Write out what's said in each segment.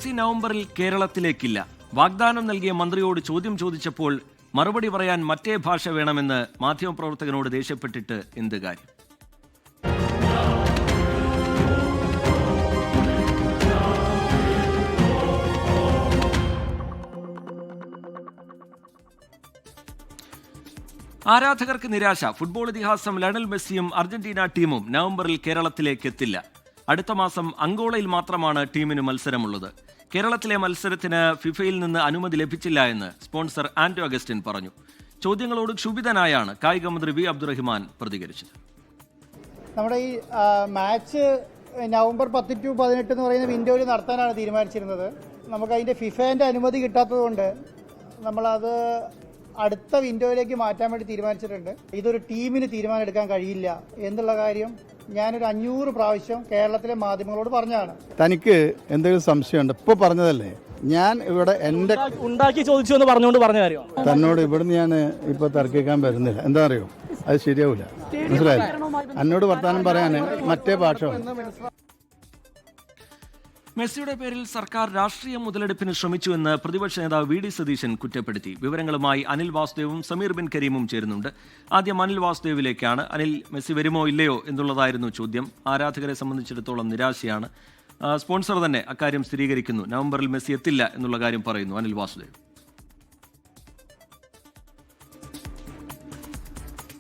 Messi നവംബറിൽ കേരളത്തിലേക്കില്ല. വാഗ്ദാനം നൽകിയ മന്ത്രിയോട് ചോദ്യം ചോദിച്ചപ്പോൾ മറുപടി പറയാൻ മറ്റേ ഭാഷ വേണമെന്ന് മാധ്യമപ്രവർത്തകനോട് ദേഷ്യപ്പെട്ടിട്ട് എന്ത് കാര്യം? ആരാധകർക്ക് നിരാശ. ഫുട്ബോൾ ഇതിഹാസം ലയണൽ മെസ്സിയും അർജന്റീന ടീമും നവംബറിൽ കേരളത്തിലേക്ക് എത്തില്ല. അടുത്ത മാസം അങ്കോളയിൽ മാത്രമാണ് ടീമിന് മത്സരമുള്ളത്. കേരളത്തിലെ മത്സരത്തിന് ഫിഫയിൽ നിന്ന് അനുമതി ലഭിച്ചില്ല എന്ന് സ്പോൺസർ ആന്റോ അഗസ്റ്റിൻ പറഞ്ഞു. ചോദ്യങ്ങളോട് ക്ഷുഭിതനായാണ് കായിക മന്ത്രി വി അബ്ദുറഹിമാൻ പ്രതികരിച്ചത്. നമ്മുടെ ഈ മാച്ച് നവംബർ 10 to 18 എന്ന് പറയുന്ന വിൻഡോയിൽ നടത്താനാണ് തീരുമാനിച്ചിരുന്നത്. നമുക്കതിൻ്റെ ഫിഫേൻ്റെ അനുമതി കിട്ടാത്തതുകൊണ്ട് നമ്മളത് അടുത്ത വിൻഡോയിലേക്ക് മാറ്റാൻ വേണ്ടി തീരുമാനിച്ചിട്ടുണ്ട്. ഇതൊരു ടീമിന് തീരുമാനം എടുക്കാൻ കഴിയില്ല എന്നുള്ള കാര്യം ഞാനൊരു 500 പ്രാവശ്യം കേരളത്തിലെ മാധ്യമങ്ങളോട് പറഞ്ഞതാണ്. തനിക്ക് എന്തെങ്കിലും സംശയമുണ്ട്? ഇപ്പൊ പറഞ്ഞതല്ലേ, ഞാൻ ഇവിടെ എന്റെ ഉണ്ടാക്കി ചോദിച്ചു എന്ന് പറഞ്ഞുകൊണ്ട് പറഞ്ഞ കാര്യം തന്നോട് ഇവിടുന്ന് ഞാൻ ഇപ്പൊ തർക്കിക്കാൻ വരുന്നില്ല. എന്താ അറിയോ, അത് ശരിയാവില്ല. മനസ്സിലായി? എന്നോട് വർത്താനം പറയാന് മറ്റേ ഭാഷ. മെസ്സിയുടെ പേരിൽ സർക്കാർ രാഷ്ട്രീയ മുതലെടുപ്പിന് ശ്രമിച്ചുവെന്ന് പ്രതിപക്ഷ നേതാവ് വി ഡി സതീശൻ കുറ്റപ്പെടുത്തി. വിവരങ്ങളുമായി അനിൽ വാസുദേവും സമീർ ബിൻ കരീമും ചേരുന്നുണ്ട്. ആദ്യം അനിൽ വാസുദേവിലേക്കാണ്. അനിൽ, മെസ്സി വരുമോ ഇല്ലയോ എന്നുള്ളതായിരുന്നു ചോദ്യം. ആരാധകരെ സംബന്ധിച്ചിടത്തോളം നിരാശയാണ്. സ്പോൺസർ തന്നെ അക്കാര്യം സ്ഥിരീകരിക്കുന്നു. നവംബറിൽ മെസ്സി എത്തില്ല എന്നുള്ള കാര്യം പറയുന്നു. അനിൽ വാസുദേവ്.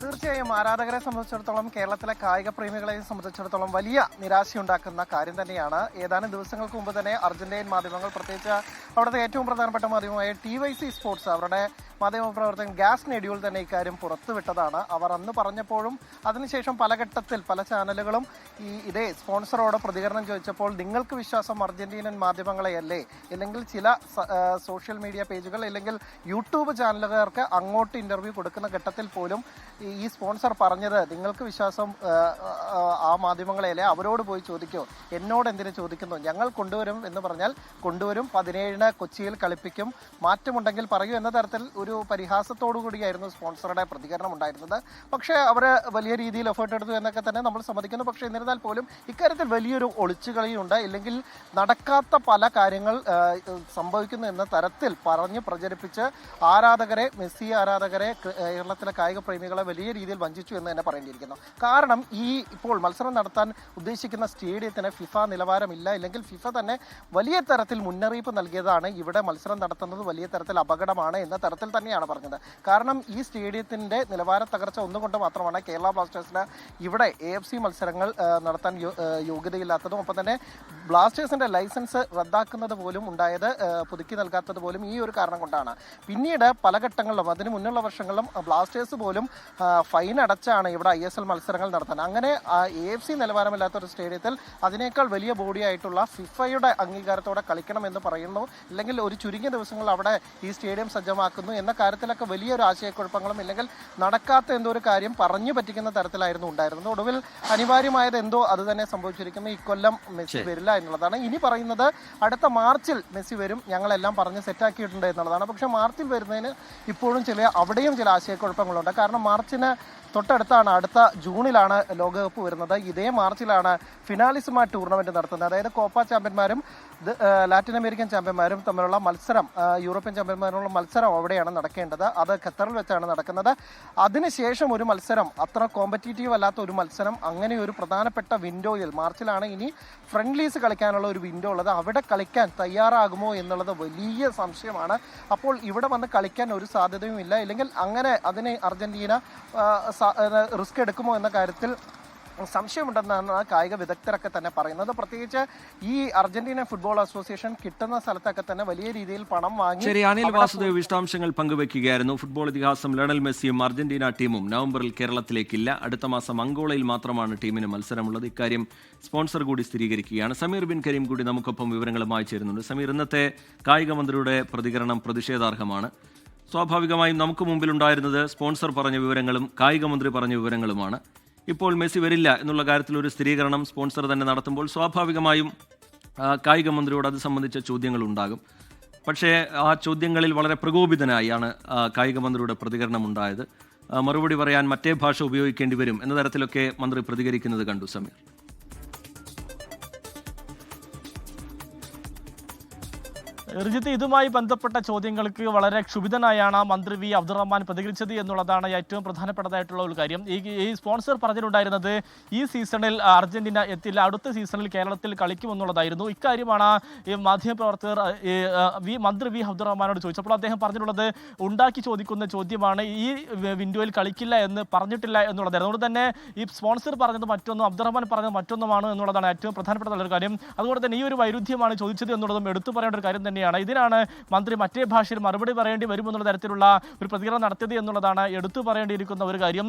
തീർച്ചയായും ആരാധകരെ സംബന്ധിച്ചിടത്തോളം, കേരളത്തിലെ കായിക പ്രേമികളെ സംബന്ധിച്ചിടത്തോളം വലിയ നിരാശയുണ്ടാക്കുന്ന കാര്യം തന്നെയാണ്. ഏതാനും ദിവസങ്ങൾക്ക് മുമ്പ് തന്നെ അർജന്റീൻ മാധ്യമങ്ങൾ, പ്രത്യേകിച്ച് അവിടുത്തെ ഏറ്റവും പ്രധാനപ്പെട്ട മാധ്യമമായ TYC സ്പോർട്സ്, അവരുടെ മാധ്യമപ്രവർത്തകൻ ഗ്യാസ് നെഡ്യൂൾ തന്നെ ഇക്കാര്യം പുറത്തുവിട്ടതാണ്. അവർ അന്ന് പറഞ്ഞപ്പോഴും അതിനുശേഷം പല ഘട്ടത്തിൽ പല ചാനലുകളും ഇതേ സ്പോൺസറോട് പ്രതികരണം ചോദിച്ചപ്പോൾ നിങ്ങൾക്ക് വിശ്വാസം അർജന്റീനൻ മാധ്യമങ്ങളെയല്ലേ, അല്ലെങ്കിൽ ചില സോഷ്യൽ മീഡിയ പേജുകൾ അല്ലെങ്കിൽ യൂട്യൂബ് ചാനലുകാർക്ക് അങ്ങോട്ട് ഇന്റർവ്യൂ കൊടുക്കുന്ന ഘട്ടത്തിൽ പോലും ഈ സ്പോൺസർ പറഞ്ഞത് നിങ്ങൾക്ക് വിശ്വാസം ആ മാധ്യമങ്ങളെയല്ലേ, അവരോട് പോയി ചോദിക്കോ, എന്നോട് എന്തിനു ചോദിക്കുന്നു, ഞങ്ങൾ കൊണ്ടുവരും എന്ന് പറഞ്ഞാൽ കൊണ്ടുവരും, 17-ന് കൊച്ചിയിൽ കളിപ്പിക്കും, മാറ്റമുണ്ടെങ്കിൽ പറയൂ എന്ന തരത്തിൽ ഒരു പരിഹാസത്തോടു കൂടിയായിരുന്നു സ്പോൺസറുടെ പ്രതികരണം ഉണ്ടായിരുന്നത്. പക്ഷേ അവർ വലിയ രീതിയിൽ എഫേർട്ട് എടുത്തു എന്നൊക്കെ തന്നെ നമ്മൾ സമ്മതിക്കുന്നു. പക്ഷേ എന്നിരുന്നാൽ പോലും ഇക്കാര്യത്തിൽ വലിയൊരു ഒളിച്ചുകളിയുണ്ട്, ഇല്ലെങ്കിൽ നടക്കാത്ത പല കാര്യങ്ങൾ സംഭവിക്കുന്നു എന്ന തരത്തിൽ പറഞ്ഞ് പ്രചരിപ്പിച്ച് ആരാധകരെ, മെസ്സി ആരാധകരെ, കേരളത്തിലെ കായിക പ്രേമികളെ വലിയ രീതിയിൽ വഞ്ചിച്ചു എന്ന് തന്നെ പറയേണ്ടിയിരിക്കുന്നു. കാരണം ഇപ്പോൾ മത്സരം നടത്താൻ ഉദ്ദേശിക്കുന്ന സ്റ്റേഡിയത്തിന് ഫിഫ നിലവാരമില്ല, ഇല്ലെങ്കിൽ ഫിഫ തന്നെ വലിയ തരത്തിൽ മുന്നറിയിപ്പ് നൽകിയതാണ് ഇവിടെ മത്സരം നടത്തുന്നത് വലിയ തരത്തിൽ അപകടമാണ് എന്ന തരത്തിൽ തന്നെയാണ് പറഞ്ഞത്. കാരണം ഈ സ്റ്റേഡിയത്തിന്റെ നിലവാര തകർച്ച ഒന്നുകൊണ്ട് മാത്രമാണ് കേരള ബ്ലാസ്റ്റേഴ്സിന് ഇവിടെ AFC മത്സരങ്ങൾ നടത്താൻ യോഗ്യതയില്ലാത്തതും, ഒപ്പം തന്നെ ബ്ലാസ്റ്റേഴ്സിന്റെ ലൈസൻസ് റദ്ദാക്കുന്നത് പോലും ഉണ്ടായത്, പുതുക്കി നൽകാത്തത് പോലും ഈ ഒരു കാരണം കൊണ്ടാണ്. പിന്നീട് പല ഘട്ടങ്ങളിലും അതിന് മുന്നുള്ള വർഷങ്ങളിലും ബ്ലാസ്റ്റേഴ്സ് പോലും ഫൈൻ അടച്ചാണ് ഇവിടെ ISL മത്സരങ്ങൾ നടത്താൻ. അങ്ങനെ AFC നിലവാരമില്ലാത്ത ഒരു സ്റ്റേഡിയത്തിൽ അതിനേക്കാൾ വലിയ ബോഡിയായിട്ടുള്ള ഫിഫയുടെ അംഗീകാരത്തോടെ കളിക്കണമെന്ന് പറയുന്നു, അല്ലെങ്കിൽ ഒരു ചുരുങ്ങിയ ദിവസങ്ങൾ അവിടെ ഈ സ്റ്റേഡിയം സജ്ജമാക്കുന്നു എന്ന കാര്യത്തിലൊക്കെ വലിയൊരു ആശയക്കുഴപ്പങ്ങളും, ഇല്ലെങ്കിൽ നടക്കാത്ത എന്തോ ഒരു കാര്യം പറഞ്ഞു പറ്റിക്കുന്ന തരത്തിലായിരുന്നു ഉണ്ടായിരുന്നത്. ഒടുവിൽ അനിവാര്യമായത് എന്തോ അത് തന്നെ സംഭവിച്ചിരിക്കുന്നു. ഇക്കൊല്ലം മെസ്സി വരില്ല എന്നുള്ളതാണ്. ഇനി പറയുന്നത് അടുത്ത മാർച്ചിൽ മെസ്സി വരും, ഞങ്ങളെല്ലാം പറഞ്ഞ് സെറ്റാക്കിയിട്ടുണ്ട് എന്നുള്ളതാണ്. പക്ഷേ മാർച്ചിൽ വരുന്നതിന് ഇപ്പോഴും അവിടെയും ചില ആശയക്കുഴപ്പങ്ങളുണ്ട്. കാരണം മാർച്ചിന് തൊട്ടടുത്താണ്, അടുത്ത ജൂണിലാണ് ലോകകപ്പ് വരുന്നത്. ഇതേ മാർച്ചിലാണ് ഫിനാലിസിമ ടൂർണമെന്റ് നടത്തുന്നത്. അതായത് കോപ്പ ചാമ്പ്യന്മാരും ലാറ്റിൻ അമേരിക്കൻ ചാമ്പ്യന്മാരും തമ്മിലുള്ള മത്സരം, യൂറോപ്യൻ ചാമ്പ്യന്മാരുള്ള മത്സരം അവിടെയാണ് നടക്കേണ്ടത്. അത് ഖത്തറിൽ വെച്ചാണ് നടക്കുന്നത്. അതിനുശേഷം ഒരു മത്സരം, അത്ര കോമ്പറ്റീറ്റീവ് അല്ലാത്ത ഒരു മത്സരം, അങ്ങനെ ഒരു പ്രധാനപ്പെട്ട വിൻഡോയിൽ മാർച്ചിലാണ് ഇനി ഫ്രണ്ട്ലീസ് കളിക്കാനുള്ള ഒരു വിൻഡോ ഉള്ളത്. അവിടെ കളിക്കാൻ തയ്യാറാകുമോ എന്നുള്ളത് വലിയ സംശയമാണ്. അപ്പോൾ ഇവിടെ വന്ന് കളിക്കാൻ ഒരു സാധ്യതയും ഇല്ല, ഇല്ലെങ്കിൽ അങ്ങനെ അതിന് അർജന്റീന റിസ്ക് എടുക്കുമോ എന്ന കാര്യത്തിൽ സംശയമുണ്ടെന്നാണ് കായിക വിദഗ്ധരൊക്കെ തന്നെ പറയുന്നത്. പ്രത്യേകിച്ച് ഈ അർജന്റീന ഫുട്ബോൾ അസോസിയേഷൻ കിട്ടുന്ന സ്ഥലത്തൊക്കെ തന്നെ വലിയ രീതിയിൽ പണം വാങ്ങി. ശരി, അനിൽ വാസുദേവ് വിശദാംശങ്ങൾ പങ്കുവയ്ക്കുകയായിരുന്നു. ഫുട്ബോൾ ഇതിഹാസം ലയണൽ മെസ്സിയും അർജന്റീന ടീമും നവംബറിൽ കേരളത്തിലേക്കില്ല. അടുത്ത മാസം അങ്കോളയിൽ മാത്രമാണ് ടീമിന് മത്സരമുള്ളത്. ഇക്കാര്യം സ്പോൺസർ കൂടി സ്ഥിരീകരിക്കുകയാണ്. സമീർ ബിൻ കരീം കൂടി നമുക്കൊപ്പം വിവരങ്ങളുമായി ചേരുന്നുണ്ട്. സമീർ, ഇന്നത്തെ കായിക മന്ത്രിയുടെ പ്രതികരണം പ്രതിഷേധാർഹമാണ്. സ്വാഭാവികമായും നമുക്ക് മുമ്പിലുണ്ടായിരുന്നത് സ്പോൺസർ പറഞ്ഞ വിവരങ്ങളും കായിക മന്ത്രി പറഞ്ഞ വിവരങ്ങളുമാണ്. ഇപ്പോൾ മെസ്സി വരില്ല എന്നുള്ള കാര്യത്തിൽ ഒരു സ്ഥിരീകരണം സ്പോൺസർ തന്നെ നടത്തുമ്പോൾ സ്വാഭാവികമായും കായിക മന്ത്രിയോട് അത് സംബന്ധിച്ച ചോദ്യങ്ങൾ ഉണ്ടാകും. പക്ഷേ ആ ചോദ്യങ്ങളിൽ വളരെ പ്രകോപിതനായാണ് കായിക മന്ത്രിയുടെ പ്രതികരണം ഉണ്ടായത്. മറുപടി പറയാൻ മറ്റേ ഭാഷ ഉപയോഗിക്കേണ്ടി വരും എന്ന തരത്തിലൊക്കെ മന്ത്രി പ്രതികരിക്കുന്നത് കണ്ടു. സമീർ, റിജിത്ത്, ഇതുമായി ബന്ധപ്പെട്ട ചോദ്യങ്ങൾക്ക് വളരെ ക്ഷുഭിതനായാണ് മന്ത്രി വി അബ്ദുറഹ്മാൻ പ്രതികരിച്ചത് എന്നുള്ളതാണ് ഏറ്റവും പ്രധാനപ്പെട്ടതായിട്ടുള്ള ഒരു കാര്യം. ഈ സ്പോൺസർ പറഞ്ഞിട്ടുണ്ടായിരുന്നത് ഈ സീസണിൽ അർജന്റീന എത്തില്ല, അടുത്ത സീസണിൽ കേരളത്തിൽ കളിക്കുമെന്നുള്ളതായിരുന്നു. ഇക്കാര്യമാണ് ഈ മാധ്യമപ്രവർത്തകർ മന്ത്രി വി അബ്ദുറഹ്മാനോട് ചോദിച്ചപ്പോൾ അദ്ദേഹം പറഞ്ഞിട്ടുള്ളത് ഉണ്ടാക്കി ചോദിക്കുന്ന ചോദ്യമാണ്. ഈ വിൻഡോയിൽ കളിക്കില്ല എന്ന് പറഞ്ഞിട്ടില്ല എന്നുള്ളതായിരുന്നു. അതുകൊണ്ട് തന്നെ ഈ സ്പോൺസർ പറഞ്ഞത് മറ്റൊന്നും, അബ്ദുറഹ്മാൻ പറഞ്ഞത് മറ്റൊന്നുമാണ് എന്നുള്ളതാണ് ഏറ്റവും പ്രധാനപ്പെട്ട ഒരു കാര്യം. അതുകൊണ്ട് തന്നെ ഈ ഒരു വൈരുദ്ധ്യമാണ് ചോദിച്ചത് എന്നുള്ളതും എടുത്തു പറയേണ്ട ഒരു കാര്യം തന്നെയാണ്. ഇതിനാണ് മന്ത്രി മറ്റേ ഭാഷയിൽ മറുപടി പറയേണ്ടി വരുമെന്നുള്ള തരത്തിലുള്ള ഒരു പ്രതികരണം നടത്തിയത് എന്നുള്ളതാണ് എടുത്തു പറയേണ്ടിയിരിക്കുന്ന ഒരു കാര്യം.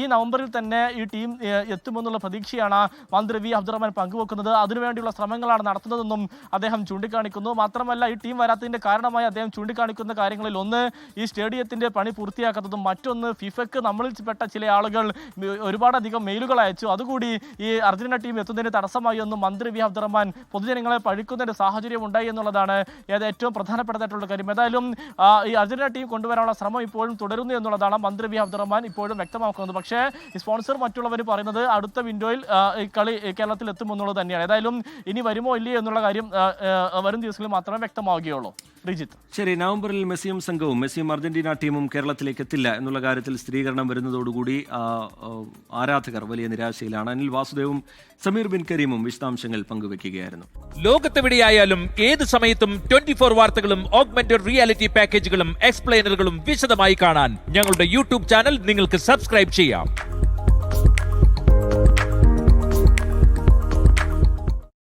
ഈ നവംബറിൽ തന്നെ ഈ ടീം എത്തുമെന്നുള്ള പ്രതീക്ഷയാണ് മന്ത്രി വി അബ്ദുറഹ്മാൻ പങ്കുവെക്കുന്നത്. അതിനുവേണ്ടിയുള്ള ശ്രമങ്ങളാണ് നടത്തുന്നതെന്നും അദ്ദേഹം ചൂണ്ടിക്കാണിക്കുന്നു. മാത്രമല്ല, ഈ ടീം വരാത്തതിന്റെ കാരണമായി അദ്ദേഹം ചൂണ്ടിക്കാണിക്കുന്ന കാര്യങ്ങളിൽ ഒന്ന് ഈ സ്റ്റേഡിയത്തിന്റെ പണി പൂർത്തിയാക്കാത്തതും, മറ്റൊന്ന് ഫിഫയ്ക്ക് നമ്മളിൽ പെട്ട ചില ആളുകൾ ഒരുപാടധികം മെയിലുകൾ അയച്ചു, അതുകൂടി ഈ അർജന്റീന ടീം എത്തുന്നതിന് തടസ്സമായി എന്നും മന്ത്രി വി അബ്ദുറഹ്മാൻ പൊതുജനങ്ങളെ പഴിക്കുന്ന ഒരു സാഹചര്യം ഉണ്ടായി എന്നുള്ളതാണ് ഏറ്റവും പ്രധാനപ്പെട്ടതായിട്ടുള്ള കാര്യം. ഏതായാലും ഈ അർജന്റീന ടീം കൊണ്ടുവരാനുള്ള ശ്രമം ഇപ്പോഴും തുടരുന്നു എന്നുള്ളതാണ് മന്ത്രി വി അബ്ദുറഹ്മാൻ ഇപ്പോഴും വ്യക്തമാക്കുന്നത്. പക്ഷേ ഈ സ്പോൺസർ മറ്റുള്ളവർ പറയുന്നത് അടുത്ത വിൻഡോയിൽ ഈ കളി കേരളത്തിൽ എത്തുമെന്നുള്ളത് തന്നെയാണ്. ഏതായാലും ഇനി വരുമോ ഇല്ലയോ എന്നുള്ള കാര്യം വരും ദിവസങ്ങളിൽ മാത്രമേ വ്യക്തമാവുകയുള്ളൂ. റിജിത്ത്, ശരി. നവംബറിൽ മെസ്സിയും സംഘവും, മെസ്സിയും അർജന്റീന ടീമും കേരളത്തിലേക്ക് എത്തില്ല എന്നുള്ള കാര്യത്തിൽ സ്ഥിരീകരണം വരുന്നതോടുകൂടി ആരാധകർ വലിയ നിരാശയിലാണ്. അനിൽ വാസുദേവും സമീർ ബിൻ കരീമും വിശദാംശങ്ങൾ പങ്കുവെക്കുകയായിരുന്നു. ലോകത്തെവിടെയായാലും ഏത് സമയത്തും 24 വാർത്തകളും ഓഗ്മെന്റഡ് റിയാലിറ്റി പാക്കേജുകളും എക്സ്പ്ലെയിനറുകളും വിശദമായി കാണാൻ ഞങ്ങളുടെ യൂട്യൂബ് ചാനൽ നിങ്ങൾക്ക് സബ്സ്ക്രൈബ് ചെയ്യാം.